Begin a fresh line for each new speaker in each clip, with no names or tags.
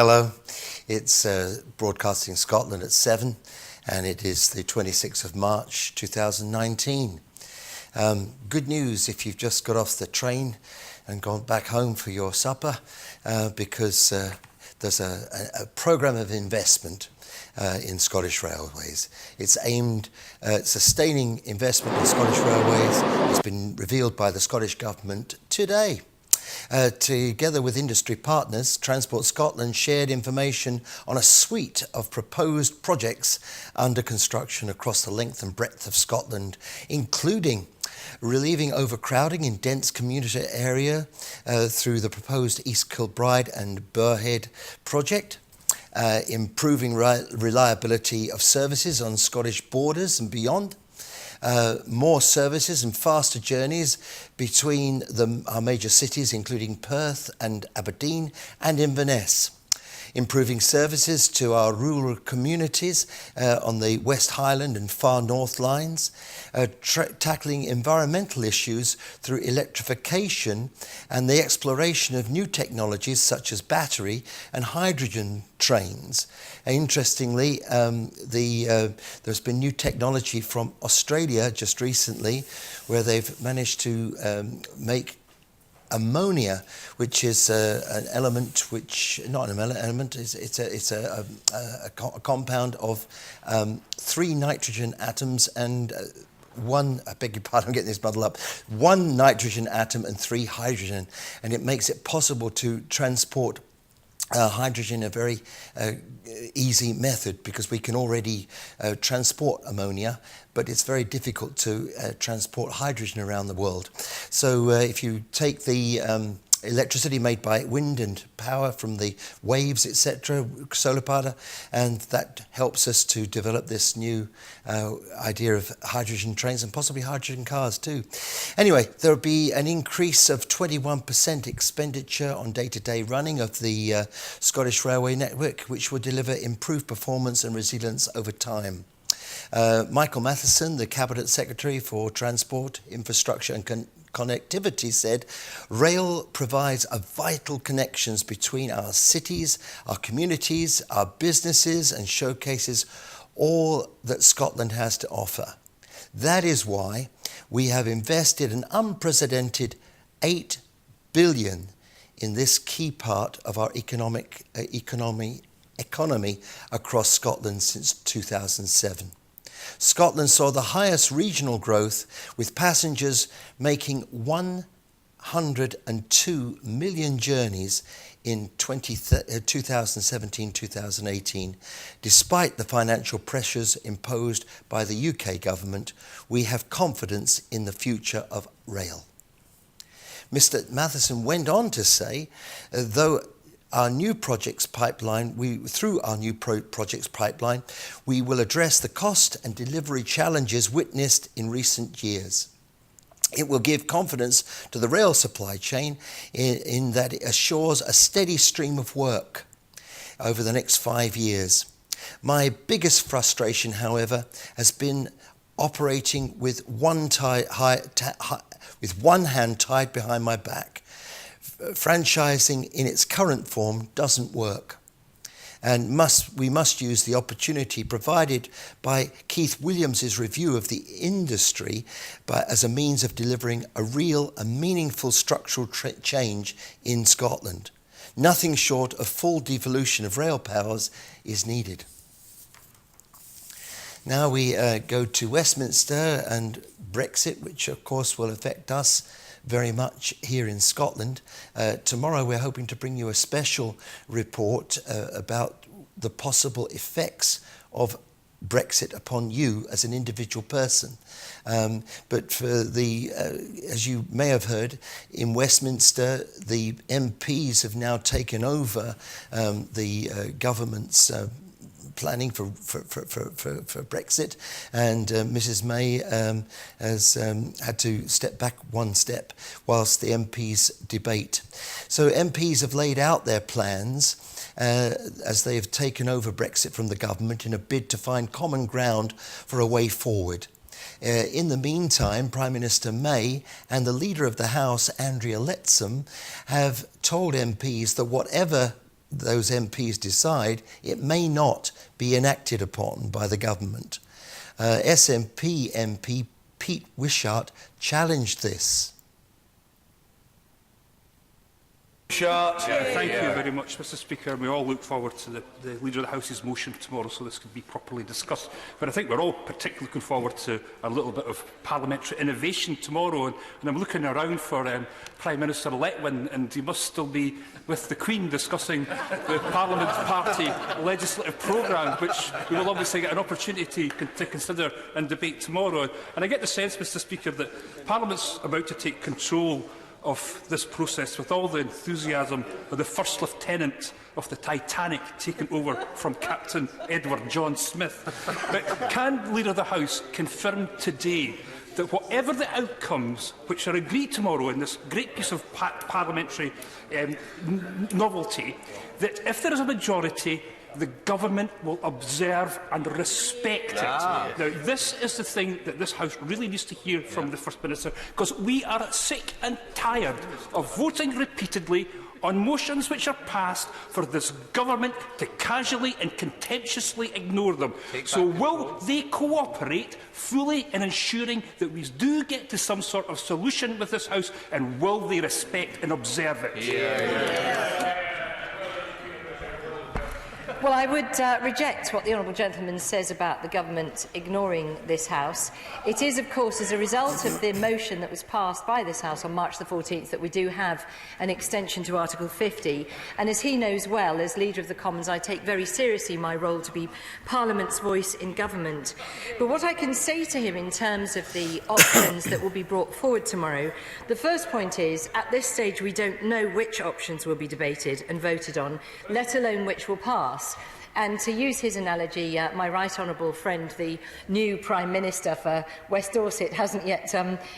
Hello, it's Broadcasting Scotland at 7 and it is the 26th of March 2019. Good news if you've just got off the train and gone back home for your supper because there's a programme of investment in Scottish Railways. It's aimed at sustaining investment in Scottish Railways. It's been revealed by the Scottish Government today. Together with industry partners, Transport Scotland shared information on a suite of proposed projects under construction across the length and breadth of Scotland, including relieving overcrowding in dense commuter area through the proposed East Kilbride and Burhead project, improving reliability of services on Scottish borders and beyond, more services and faster journeys between our major cities, including Perth and Aberdeen and Inverness. Improving services to our rural communities on the West Highland and Far North lines, tackling environmental issues through electrification and the exploration of new technologies such as battery and hydrogen trains. Interestingly, there's been new technology from Australia just recently where they've managed to make ammonia, which is an element which, not an element, it's a compound of 3 nitrogen atoms and I beg your pardon, I'm getting this muddled up, 1 nitrogen atom and 3 hydrogen, and it makes it possible to transport hydrogen in a very easy method because we can already transport ammonia, but it's very difficult to transport hydrogen around the world. So if you take the electricity made by wind and power from the waves, etc., solar power, and that helps us to develop this new idea of hydrogen trains and possibly hydrogen cars too. Anyway, there will be an increase of 21% expenditure on day-to-day running of the Scottish Railway network, which will deliver improved performance and resilience over time. Michael Matheson, the Cabinet Secretary for Transport, Infrastructure and Connectivity, said, "Rail provides a vital connections between our cities, our communities, our businesses, and showcases all that Scotland has to offer. That is why we have invested an unprecedented £8 billion in this key part of our economy across Scotland since 2007. Scotland saw the highest regional growth, with passengers making 102 million journeys in 2017-2018. Despite the financial pressures imposed by the UK government, we have confidence in the future of rail." Mr. Matheson went on to say, through our new projects pipeline, we will address the cost and delivery challenges witnessed in recent years. It will give confidence to the rail supply chain in that it assures a steady stream of work over the next 5 years. My biggest frustration, however, has been operating with one hand tied behind my back. Franchising in its current form doesn't work, and we must use the opportunity provided by Keith Williams's review of the industry as a means of delivering a real and meaningful structural change in Scotland. Nothing short of full devolution of rail powers is needed. Now we go to Westminster and Brexit, which of course will affect us very much here in Scotland. Tomorrow we're hoping to bring you a special report about the possible effects of Brexit upon you as an individual person. But for as you may have heard, in Westminster, the MPs have now taken over the government's planning for Brexit, and Mrs May has had to step back one step whilst the MPs debate. So MPs have laid out their plans as they have taken over Brexit from the government in a bid to find common ground for a way forward. In the meantime, Prime Minister May and the Leader of the House, Andrea Leadsom, have told MPs that whatever those MPs decide, it may not be enacted upon by the government. SNP MP Pete Wishart challenged this.
Thank you very much, Mr Speaker. We all look forward to the Leader of the House's motion tomorrow, so this can be properly discussed. But I think we're all particularly looking forward to a little bit of parliamentary innovation tomorrow. And I'm looking around for Prime Minister Letwin, and he must still be with the Queen discussing the Parliament Party legislative programme, which we will obviously get an opportunity to consider and debate tomorrow. And I get the sense, Mr Speaker, that Parliament's about to take control of this process with all the enthusiasm of the First Lieutenant of the Titanic taking over from Captain Edward John Smith. But can Leader of the House confirm today that whatever the outcomes which are agreed tomorrow in this great piece of parliamentary novelty, that if there is a majority, the government will observe and respect it? Now, this is the thing that this House really needs to hear from the First Minister, because we are sick and tired of voting repeatedly on motions which are passed for this government to casually and contemptuously ignore them. So will they cooperate fully in ensuring that we do get to some sort of solution with this House, and will they respect and observe it?
Well, I would reject what the honourable gentleman says about the government ignoring this House. It is, of course, as a result of the motion that was passed by this House on March the 14th that we do have an extension to Article 50. And as he knows well, as Leader of the Commons, I take very seriously my role to be Parliament's voice in government. But what I can say to him in terms of the options that will be brought forward tomorrow, the first point is, at this stage, we don't know which options will be debated and voted on, let alone which will pass. And to use his analogy, my right honourable friend, the new Prime Minister for West Dorset, hasn't yet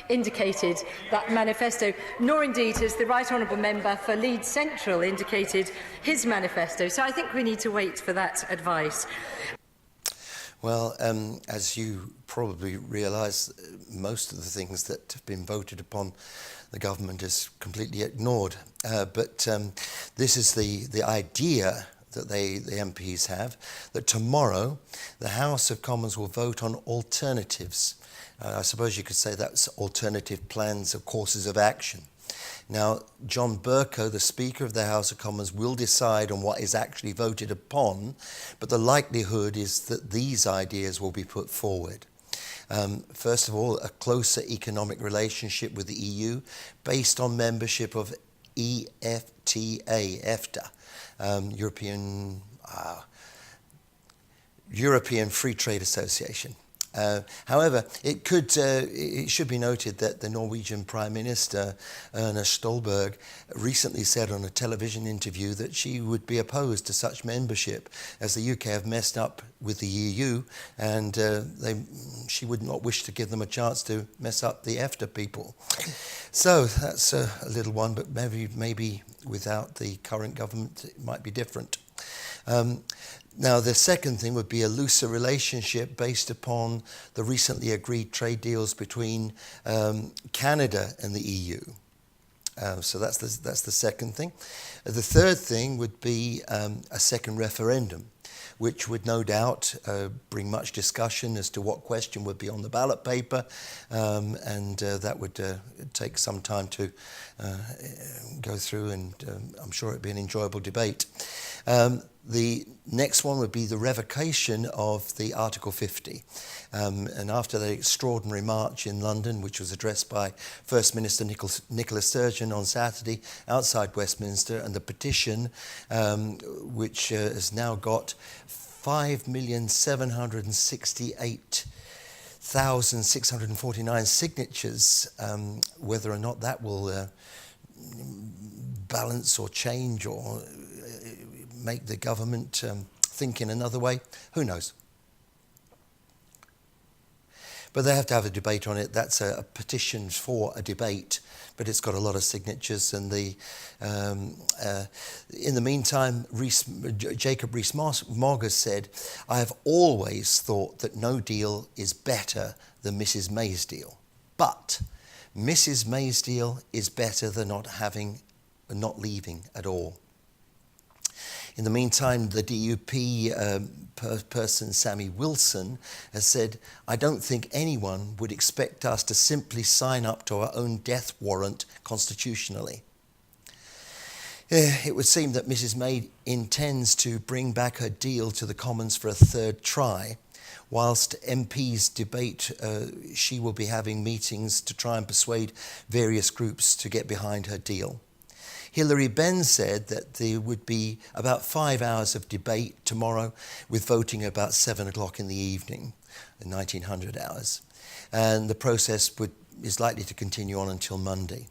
indicated that manifesto, nor indeed has the right honourable member for Leeds Central indicated his manifesto. So I think we need to wait for that advice.
Well, as you probably realise, most of the things that have been voted upon, the government has completely ignored. But this is the idea that the MPs have, that tomorrow the House of Commons will vote on alternatives. I suppose you could say that's alternative plans or courses of action. Now, John Burke, the Speaker of the House of Commons, will decide on what is actually voted upon, but the likelihood is that these ideas will be put forward. First of all, a closer economic relationship with the EU based on membership of EFTA, European Free Trade Association. However, it should be noted that the Norwegian Prime Minister, Erna Stolberg, recently said on a television interview that she would be opposed to such membership, as the UK have messed up with the EU, and she would not wish to give them a chance to mess up the EFTA people. So that's a little one, but maybe without the current government it might be different. Now, the second thing would be a looser relationship based upon the recently agreed trade deals between Canada and the EU. So that's the second thing. The third thing would be a second referendum, which would no doubt bring much discussion as to what question would be on the ballot paper, and that would take some time to go through, and I'm sure it would be an enjoyable debate. The next one would be the revocation of the Article 50. And after the extraordinary march in London, which was addressed by First Minister Nicola Sturgeon on Saturday outside Westminster, and the petition, which has now got 5,768,649 signatures, whether or not that will balance or change or make the government think in another way, who knows? But they have to have a debate on it. That's a petition for a debate, but it's got a lot of signatures. And in the meantime, Rhys Jacobi has said, "I have always thought that no deal is better than Mrs May's deal, but Mrs May's deal is better than not leaving at all." In the meantime, the DUP person, Sammy Wilson, has said, "I don't think anyone would expect us to simply sign up to our own death warrant constitutionally." It would seem that Mrs May intends to bring back her deal to the Commons for a third try. Whilst MPs debate, she will be having meetings to try and persuade various groups to get behind her deal. Hilary Benn said that there would be about 5 hours of debate tomorrow, with voting about 7 o'clock in the evening, 1900 hours. And the process is likely to continue on until Monday.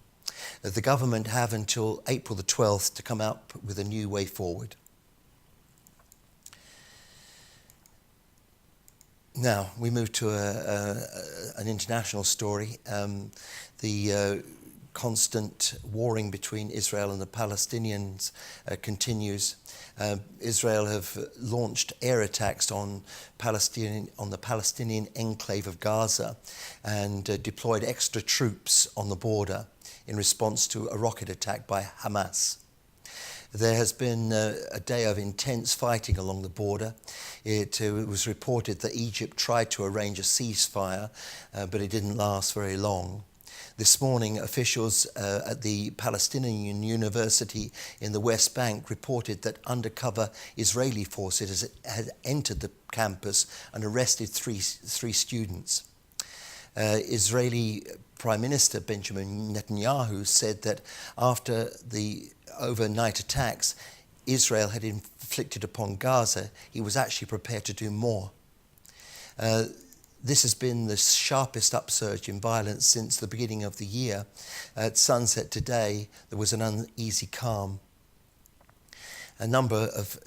The government have until April the 12th to come out with a new way forward. Now, we move to an international story. The constant warring between Israel and the Palestinians continues. Israel have launched air attacks on the Palestinian enclave of Gaza and deployed extra troops on the border in response to a rocket attack by Hamas. There has been a day of intense fighting along the border. It was reported that Egypt tried to arrange a ceasefire, but it didn't last very long. This morning, officials at the Palestinian University in the West Bank reported that undercover Israeli forces had entered the campus and arrested three students. Israeli Prime Minister Benjamin Netanyahu said that after the overnight attacks Israel had inflicted upon Gaza, he was actually prepared to do more. This has been the sharpest upsurge in violence since the beginning of the year. At sunset today, there was an uneasy calm. A number of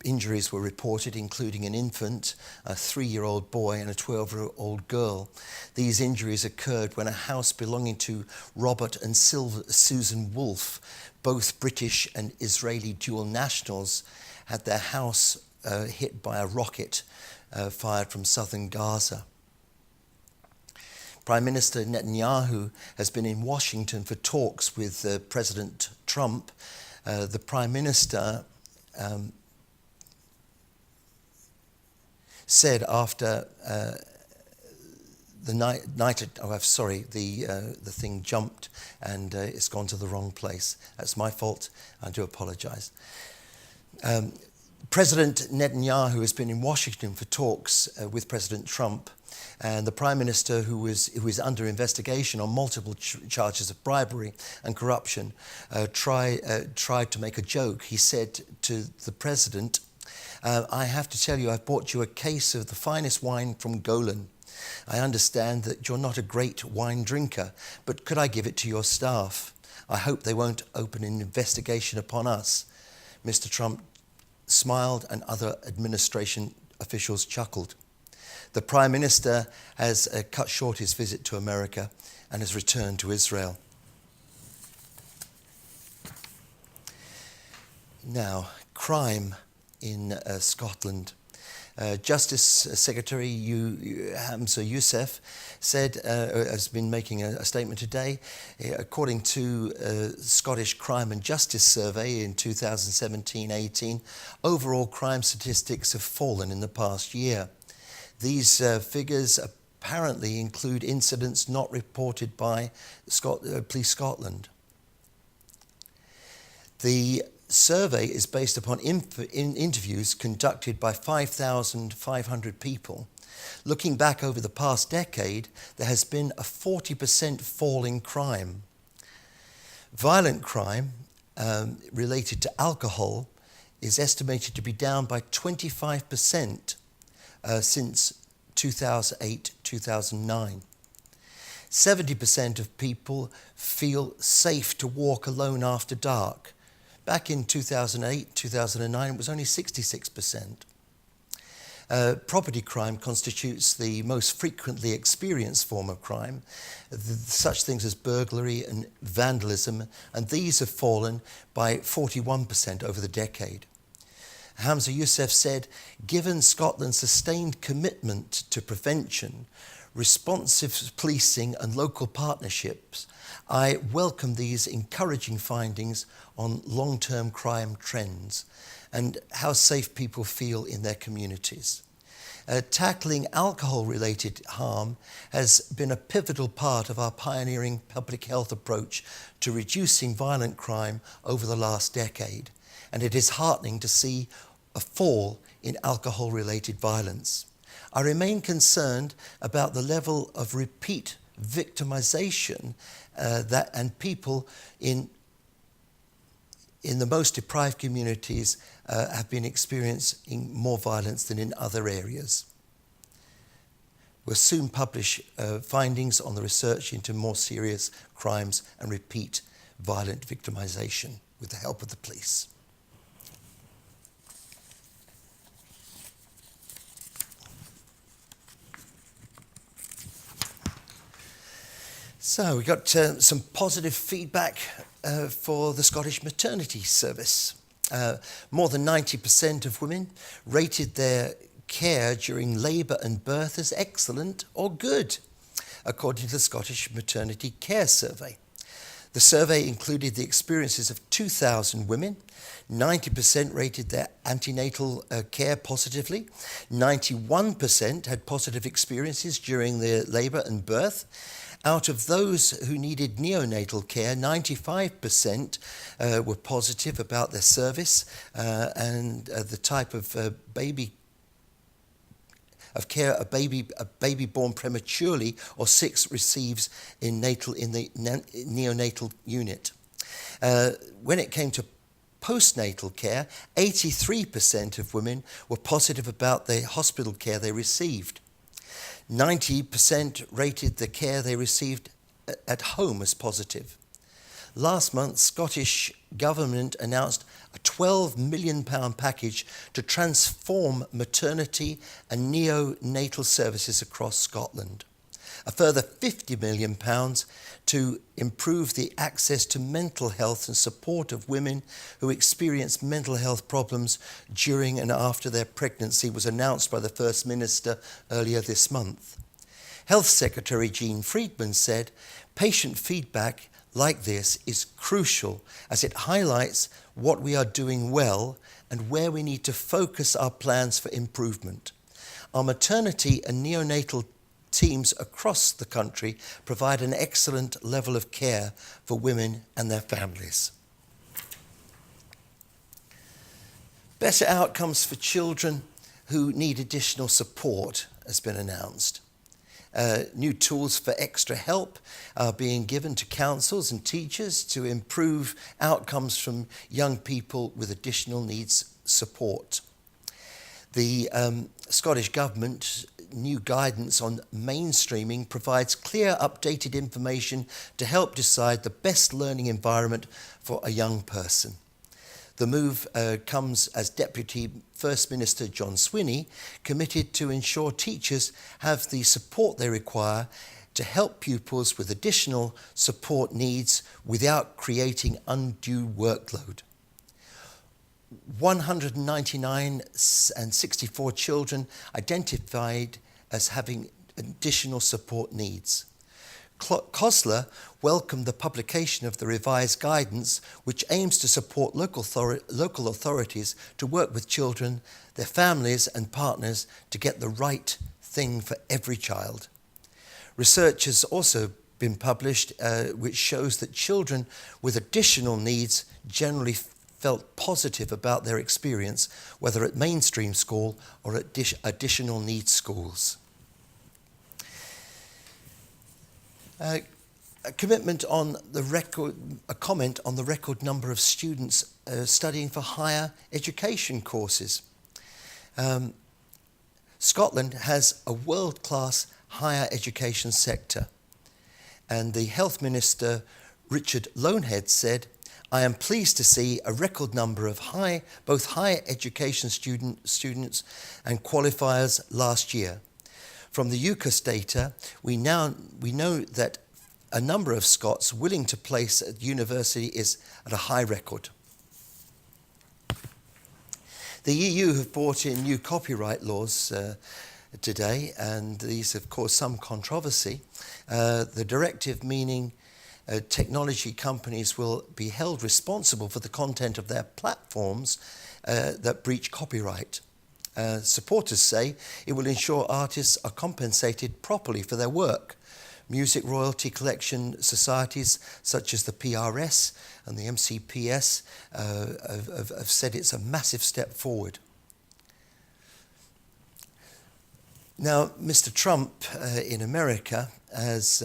injuries were reported, including an infant, a 3-year-old boy and a 12-year-old girl. These injuries occurred when a house belonging to Robert and Susan Wolfe, both British and Israeli dual nationals, had their house hit by a rocket fired from southern Gaza. Prime Minister Netanyahu has been in Washington for talks with President Trump. The Prime Minister said after the thing jumped and it's gone to the wrong place. That's my fault. I do apologize. President Netanyahu has been in Washington for talks with President Trump, and the Prime Minister, who is under investigation on multiple charges of bribery and corruption, tried to make a joke. He said to the President, "I have to tell you, I've bought you a case of the finest wine from Golan. I understand that you're not a great wine drinker, but could I give it to your staff? I hope they won't open an investigation upon us." Mr. Trump smiled and other administration officials chuckled. The Prime Minister has cut short his visit to America and has returned to Israel. Now, crime in Scotland. Justice Secretary Hamza Youssef said, has been making a statement today, according to Scottish Crime and Justice Survey in 2017-18, overall crime statistics have fallen in the past year. These figures apparently include incidents not reported by Police Scotland. The survey is based upon interviews conducted by 5,500 people. Looking back over the past decade, there has been a 40% fall in crime. Violent crime related to alcohol is estimated to be down by 25% since 2008-2009. 70% of people feel safe to walk alone after dark. Back in 2008-2009, it was only 66%. Property crime constitutes the most frequently experienced form of crime, such things as burglary and vandalism, and these have fallen by 41% over the decade. Hamza Youssef said, "Given Scotland's sustained commitment to prevention, responsive policing and local partnerships, I welcome these encouraging findings on long-term crime trends and how safe people feel in their communities. Tackling alcohol-related harm has been a pivotal part of our pioneering public health approach to reducing violent crime over the last decade, and it is heartening to see a fall in alcohol-related violence. I remain concerned about the level of repeat victimization and people in the most deprived communities have been experiencing more violence than in other areas. We'll soon publish findings on the research into more serious crimes and repeat violent victimization with the help of the police." So we got some positive feedback for the Scottish maternity service. More than 90% of women rated their care during labour and birth as excellent or good, according to the Scottish Maternity Care Survey. The survey included the experiences of 2,000 women. 90% rated their antenatal care positively. 91% had positive experiences during their labour and birth. Out of those who needed neonatal care, 95% were positive about their service and the type of care a baby born prematurely or sick receives in the neonatal unit. When it came to postnatal care, 83% of women were positive about the hospital care they received. 90% rated the care they received at home as positive. Last month, Scottish Government announced a £12 million package to transform maternity and neonatal services across Scotland. A further £50 million to improve the access to mental health and support of women who experience mental health problems during and after their pregnancy was announced by the First Minister earlier this month. Health Secretary Jean Freedman said, "Patient feedback like this is crucial as it highlights what we are doing well and where we need to focus our plans for improvement. Our maternity and neonatal teams across the country provide an excellent level of care for women and their families." Better outcomes for children who need additional support has been announced. New tools for extra help are being given to councils and teachers to improve outcomes from young people with additional needs support. The Scottish Government new guidance on mainstreaming provides clear, updated information to help decide the best learning environment for a young person. The move comes as Deputy First Minister John Swinney committed to ensure teachers have the support they require to help pupils with additional support needs without creating undue workload. 199 and 64 children identified as having additional support needs. COSLA welcomed the publication of the revised guidance, which aims to support local authorities to work with children, their families and partners to get the right thing for every child. Research has also been published which shows that children with additional needs generally felt positive about their experience, whether at mainstream school or at additional needs schools. A comment on the record number of students studying for higher education courses. Scotland has a world-class higher education sector, and the Health Minister Richard Lonehead said, "I am pleased to see a record number of both higher education students and qualifiers last year. From the UCAS data, we know that a number of Scots willing to place at university is at a high record." The EU have brought in new copyright laws today, and these have caused some controversy. The directive meaning technology companies will be held responsible for the content of their platforms that breach copyright. Supporters say it will ensure artists are compensated properly for their work. Music royalty collection societies such as the PRS and the MCPS have said it's a massive step forward. Now, Mr. Trump in America has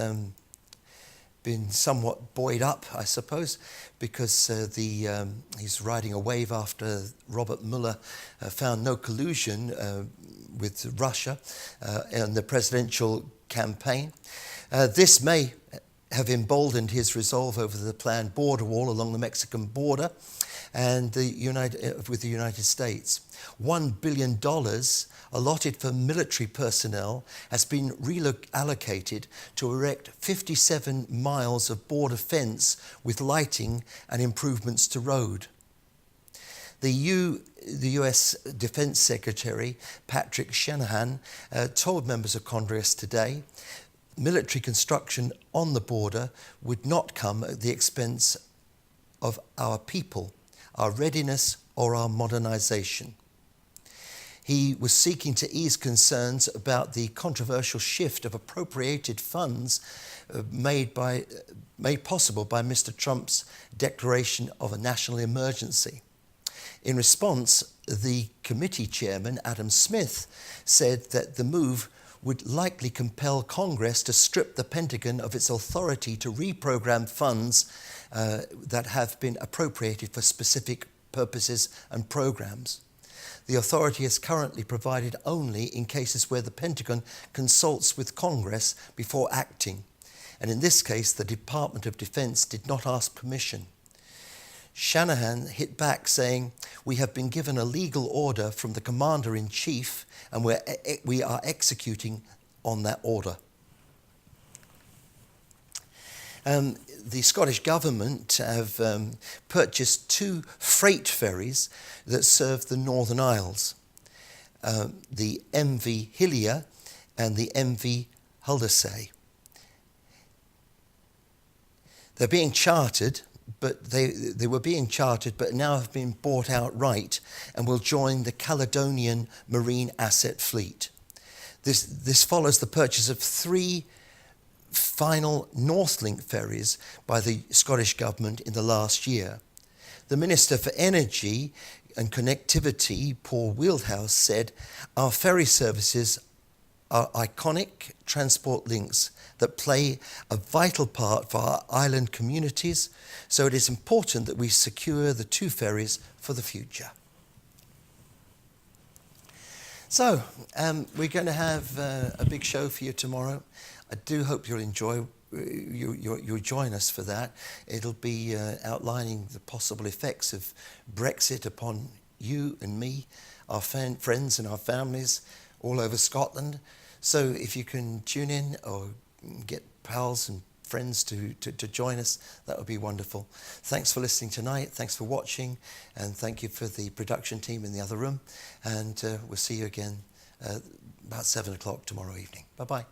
been somewhat buoyed up, I suppose, because he's riding a wave after Robert Mueller found no collusion with Russia in the presidential campaign. This may have emboldened his resolve over the planned border wall along the Mexican border and with the United States. $1 billion allotted for military personnel has been reallocated to erect 57 miles of border fence with lighting and improvements to road. The US Defense Secretary Patrick Shanahan told members of Congress today military construction on the border would not come at the expense of our people, our readiness, or our modernization. He was seeking to ease concerns about the controversial shift of appropriated funds made possible by Mr. Trump's declaration of a national emergency. In response, the committee chairman, Adam Smith, said that the move would likely compel Congress to strip the Pentagon of its authority to reprogram funds that have been appropriated for specific purposes and programs. The authority is currently provided only in cases where the Pentagon consults with Congress before acting. And in this case, the Department of Defense did not ask permission. Shanahan hit back saying, "We have been given a legal order from the Commander-in-Chief and we are executing on that order." The Scottish Government have purchased 2 freight ferries that serve the Northern Isles, the MV Hillia and the MV Huldasay. They're being chartered, but they were being chartered, but now have been bought outright and will join the Caledonian Marine Asset Fleet. This follows the purchase of 3 final Northlink ferries by the Scottish Government in the last year. The Minister for Energy and Connectivity, Paul Wheelhouse, said, "Our ferry services are iconic transport links that play a vital part for our island communities, so it is important that we secure the 2 ferries for the future." So, we're going to have a big show for you tomorrow. I do hope you'll you'll join us for that. It'll be outlining the possible effects of Brexit upon you and me, our friends and our families all over Scotland. So if you can tune in or get pals and friends to join us, that would be wonderful. Thanks for listening tonight. Thanks for watching. And thank you for the production team in the other room. And we'll see you again about 7 o'clock tomorrow evening. Bye-bye.